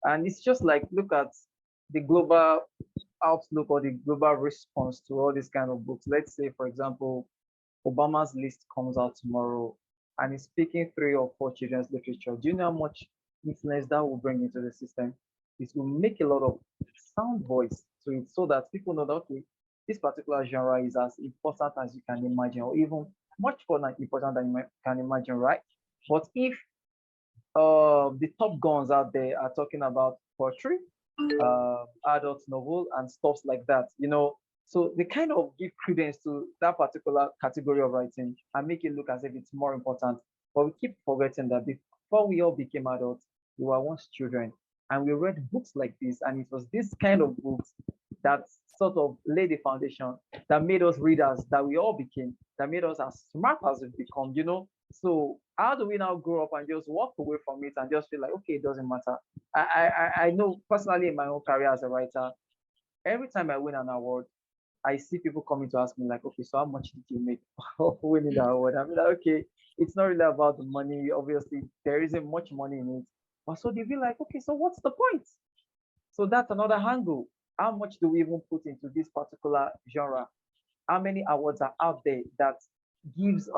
Speaker 4: And it's just like, look at the global outlook or the global response to all these kind of books. Let's say, for example, Obama's list comes out tomorrow and he's picking 3 or 4 children's literature. Do you know how much influence that will bring into the system? It will make a lot of sound voice to it, so that people know that, okay, this particular genre is as important as you can imagine, or even much more important than you can imagine, right? But if the top guns out there are talking about poetry, adult novel, and stuff like that, so they kind of give credence to that particular category of writing and make it look as if it's more important. But we keep forgetting that before we all became adults, we were once children, and we read books like this, and it was this kind of books that sort of laid the foundation that made us readers that we all became, that made us as smart as we've become, So how do we now grow up and just walk away from it and just feel like, okay, it doesn't matter? I know personally in my own career as a writer, every time I win an award, I see people coming to ask me like, okay, so how much did you make for winning the award? I'm like, okay, it's not really about the money. Obviously, there isn't much money in it. But so they be like, okay, so what's the point? So that's another angle. How much do we even put into this particular genre? How many awards are out there that gives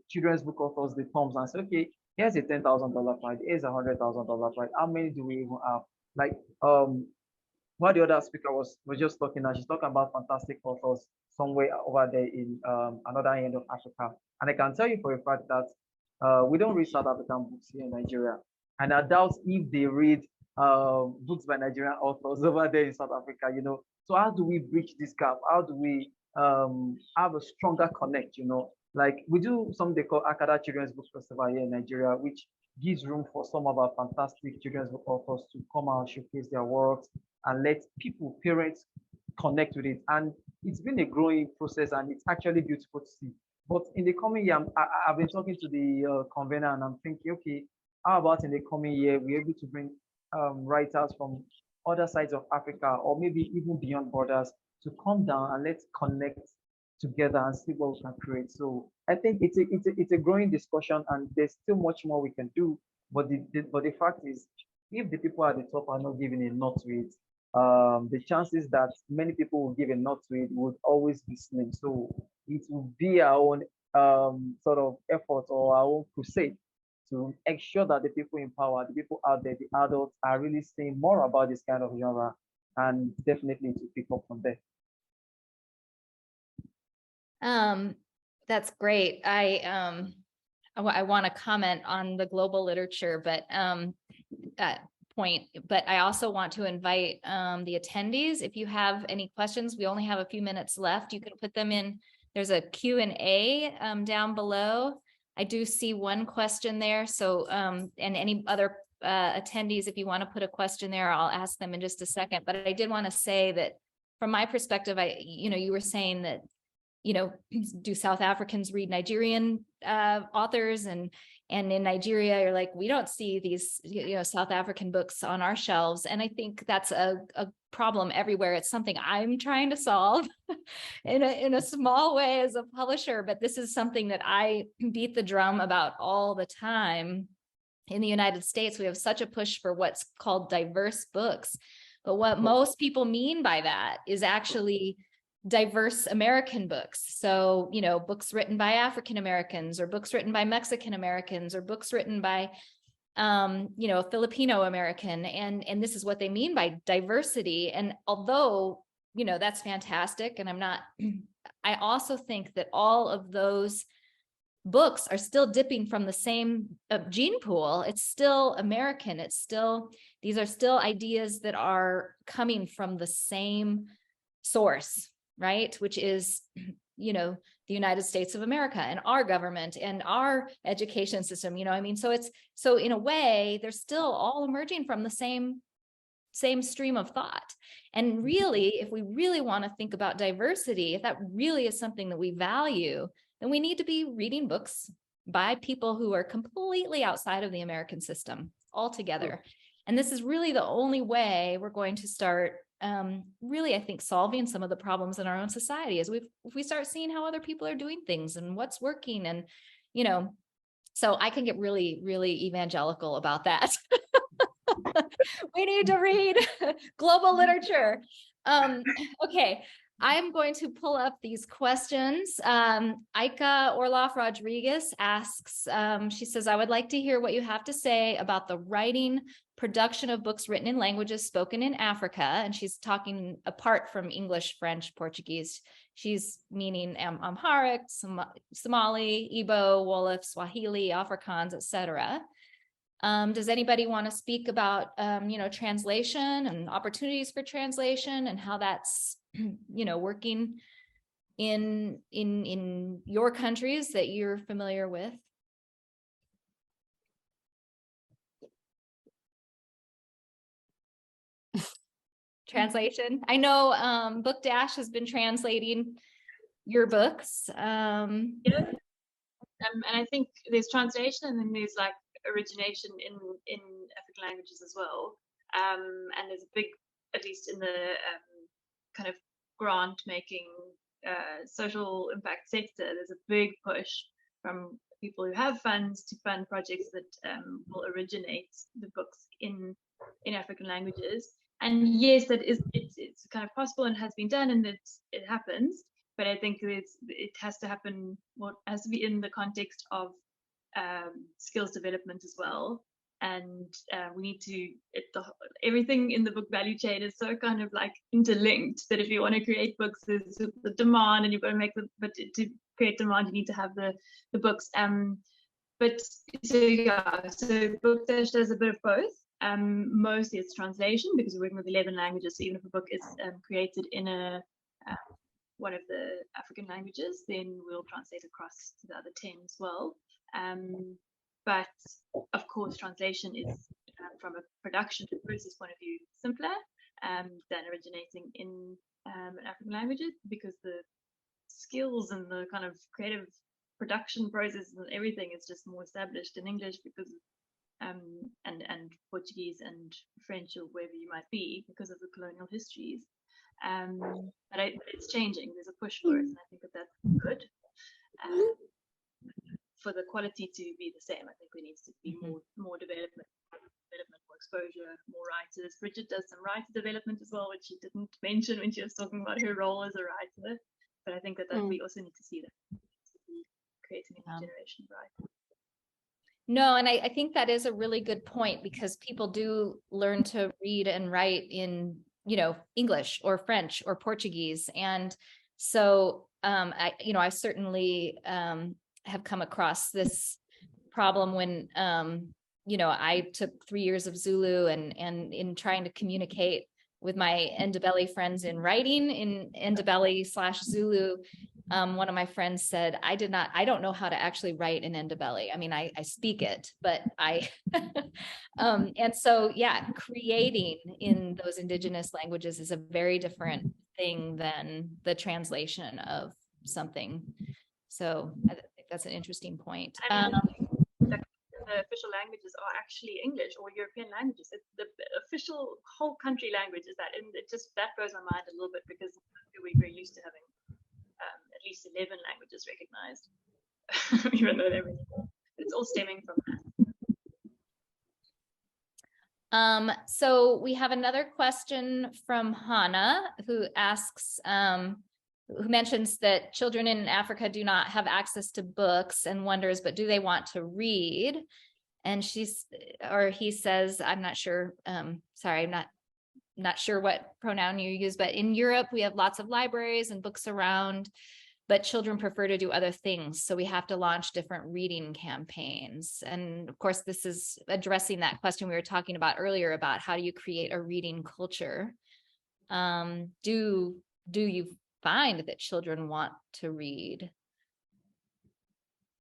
Speaker 4: children's book authors the thumbs and say, okay, here's a $10,000 prize, here's a $100,000 prize. How many do we even have? Like what the other speaker was just talking now, she's talking about fantastic authors somewhere over there in another end of Africa. And I can tell you for a fact that we don't read South African books here in Nigeria. And I doubt if they read books by Nigerian authors over there in South Africa, So how do we bridge this gap? How do we have a stronger connect, Like we do something they call Ankara Children's Book Festival here in Nigeria, which gives room for some of our fantastic children's book authors to come out, showcase their works, and let people, parents, connect with it. And it's been a growing process, and it's actually beautiful to see. But in the coming year, I've been talking to the convener, and I'm thinking, okay, how about in the coming year, we're able to bring writers from other sides of Africa, or maybe even beyond borders, to come down and let's connect together and see what we can create. So I think it's a growing discussion, and there's still much more we can do. But the fact is, if the people at the top are not giving a nod to it, the chances that many people will give a nod to it would always be slim. So it will be our own sort of effort or our own crusade to ensure that the people in power, the people out there, the adults, are really saying more about this kind of genre, and definitely to pick up from there.
Speaker 3: That's great. I want to comment on the global literature, but point, but I also want to invite the attendees. If you have any questions, we only have a few minutes left. You can put them in. There's a Q&A down below. I do see one question there. So, and any other attendees, if you want to put a question there, I'll ask them in just a second. But I did want to say that from my perspective, you were saying that, do South Africans read Nigerian authors, and in Nigeria, you're like, we don't see these, South African books on our shelves. And I think that's a problem everywhere. It's something I'm trying to solve in a small way as a publisher, but this is something that I beat the drum about all the time. In the United States, we have such a push for what's called diverse books. But what most people mean by that is actually diverse American books. So, books written by African Americans, or books written by Mexican Americans, or books written by, Filipino American. And this is what they mean by diversity. And although, that's fantastic, and I also think that all of those books are still dipping from the same gene pool. It's still American. These are still ideas that are coming from the same source, right? Which is, the United States of America and our government and our education system, so in a way, they're still all emerging from the same stream of thought. And really, if we really want to think about diversity, if that really is something that we value, then we need to be reading books by people who are completely outside of the American system altogether. And this is really the only way we're going to start really, I think, solving some of the problems in our own society, is if we start seeing how other people are doing things and what's working. And, so I can get really, really evangelical about that. We need to read global literature. Okay. I'm going to pull up these questions. Aika Orloff Rodriguez asks, she says, I would like to hear what you have to say about the writing, production of books written in languages spoken in Africa. And she's talking apart from English, French, Portuguese. She's meaning Amharic, Somali, Igbo, Wolof, Swahili, Afrikaans, etc. Does anybody want to speak about, translation and opportunities for translation and how that's, working in your countries that you're familiar with? Translation. I know BookDash has been translating your books.
Speaker 5: And I think there's translation, and then there's like origination in African languages as well. And there's a big, at least in the kind of grant making social impact sector, there's a big push from people who have funds to fund projects that will originate the books in African languages. And yes, it's kind of possible and has been done, and it happens. But I think it has to happen. What has to be in the context of skills development as well. And we need to, everything in the book value chain is so kind of like interlinked that if you want to create books, there's the demand, and you've got to make but to create demand, you need to have the books. But so BookDash does a bit of both. Mostly it's translation, because we're working with 11 languages. So even if a book is created in one of the African languages, then we'll translate across to the other 10 as well. But of course, translation is from a production process point of view simpler than originating in African languages, because the skills and the kind of creative production process and everything is just more established in English, because and Portuguese and French, or wherever you might be, because of the colonial histories. But it's changing. There's a push for it, and I think that's good. For the quality to be the same, I think there needs to be more development, more exposure, more writers. Bridget does some writer development as well, which she didn't mention when she was talking about her role as a writer. But I think that we also need to see that, creating a new generation of writers.
Speaker 3: No, and I think that is a really good point, because people do learn to read and write in, English or French or Portuguese. And so, I certainly have come across this problem when, I took 3 years of Zulu, and in trying to communicate with my Ndebele friends in writing in Ndebele/Zulu. One of my friends said, I don't know how to actually write in Ndebele. I mean, I speak it, but and so, yeah, creating in those indigenous languages is a very different thing than the translation of something. So I think that's an interesting point.
Speaker 5: The official languages are actually English or European languages. The official whole country language is that, and it just, that blows my mind a little bit, because we're very used to having at least 11 languages recognized, even though they're really cool. It's all stemming from that.
Speaker 3: So we have another question from Hannah, who asks, who mentions that children in Africa do not have access to books, and wonders, but do they want to read? And he says, I'm not sure, sorry, I'm not sure what pronoun you use, but in Europe, we have lots of libraries and books around, but children prefer to do other things. So we have to launch different reading campaigns. And of course, this is addressing that question we were talking about earlier about how do you create a reading culture? Do you find that children want to read?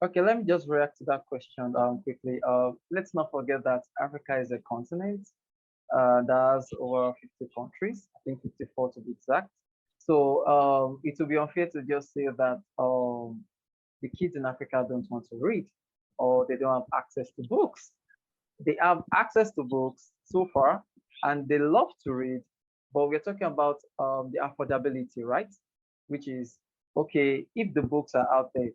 Speaker 4: Okay, let me just react to that question quickly. Let's not forget that Africa is a continent that has over 50 countries, I think 54 to be exact. So it would be unfair to just say that the kids in Africa don't want to read, or they don't have access to books. They have access to books so far, and they love to read, but we're talking about the affordability, right? Which is, okay, if the books are out there,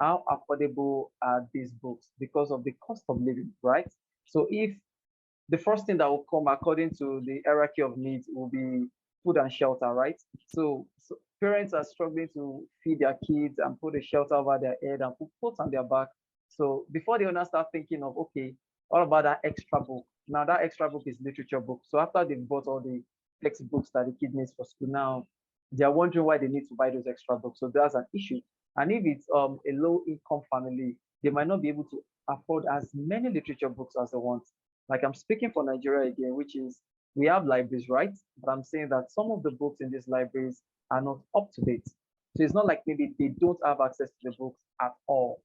Speaker 4: how affordable are these books because of the cost of living, right? So if the first thing that will come according to the hierarchy of needs will be food and shelter, right? So parents are struggling to feed their kids and put a shelter over their head and put clothes on their back. So before they want to start thinking of, okay, what about that extra book? Now that extra book is literature book. So after they've bought all the textbooks that the kid needs for school, now they're wondering why they need to buy those extra books. So that's an issue. And if it's a low income family, they might not be able to afford as many literature books as they want. Like, I'm speaking for Nigeria again, which is, we have libraries, right? But I'm saying that some of the books in these libraries are not up to date. So it's not like maybe they don't have access to the books at all.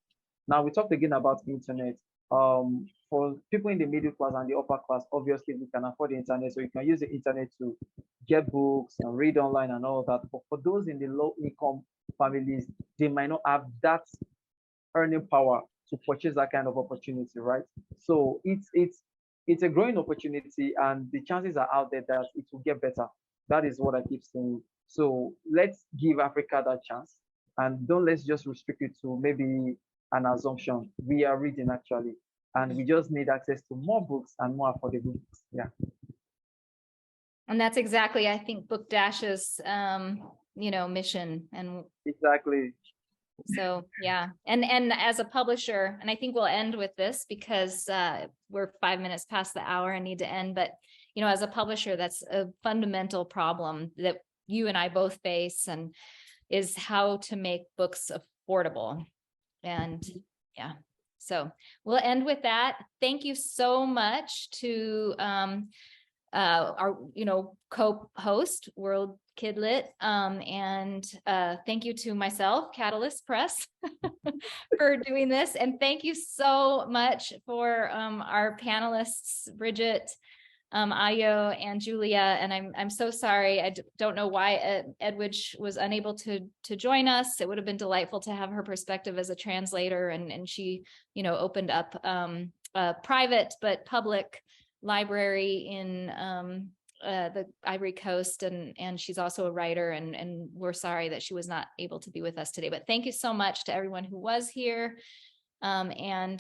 Speaker 4: Now we talked again about the internet. For people in the middle class and the upper class, obviously we can afford the internet, so you can use the internet to get books and read online and all that. But for those in the low income families, they might not have that earning power to purchase that kind of opportunity, right? So it's a growing opportunity, and the chances are out there that it will get better. That is what I keep saying. So let's give Africa that chance, and let's just restrict it to maybe an assumption. We are reading actually, and we just need access to more books and more affordable books. Yeah.
Speaker 3: And that's exactly, I think, BookDash's mission. And
Speaker 4: exactly.
Speaker 3: So yeah, and as a publisher, and I think we'll end with this because we're 5 minutes past the hour and need to end, but as a publisher, that's a fundamental problem that you and I both face, and is how to make books affordable. And yeah, so we'll end with that. Thank you so much to our co-host, World Kidlit, and thank you to myself, Catalyst Press, for doing this, and thank you so much for our panelists, Bridget, Ayo, and Julia. And I'm so sorry, I don't know why Edwige was unable to join us. It would have been delightful to have her perspective as a translator, and she opened up a private but public library in the Ivory Coast, and she's also a writer, and we're sorry that she was not able to be with us today. But thank you so much to everyone who was here, and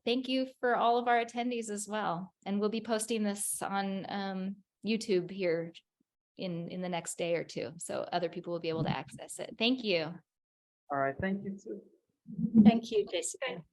Speaker 3: thank you for all of our attendees as well. And we'll be posting this on YouTube here in the next day or two, so other people will be able to access it. Thank you.
Speaker 4: All right, thank you too.
Speaker 6: Thank you, Jessica.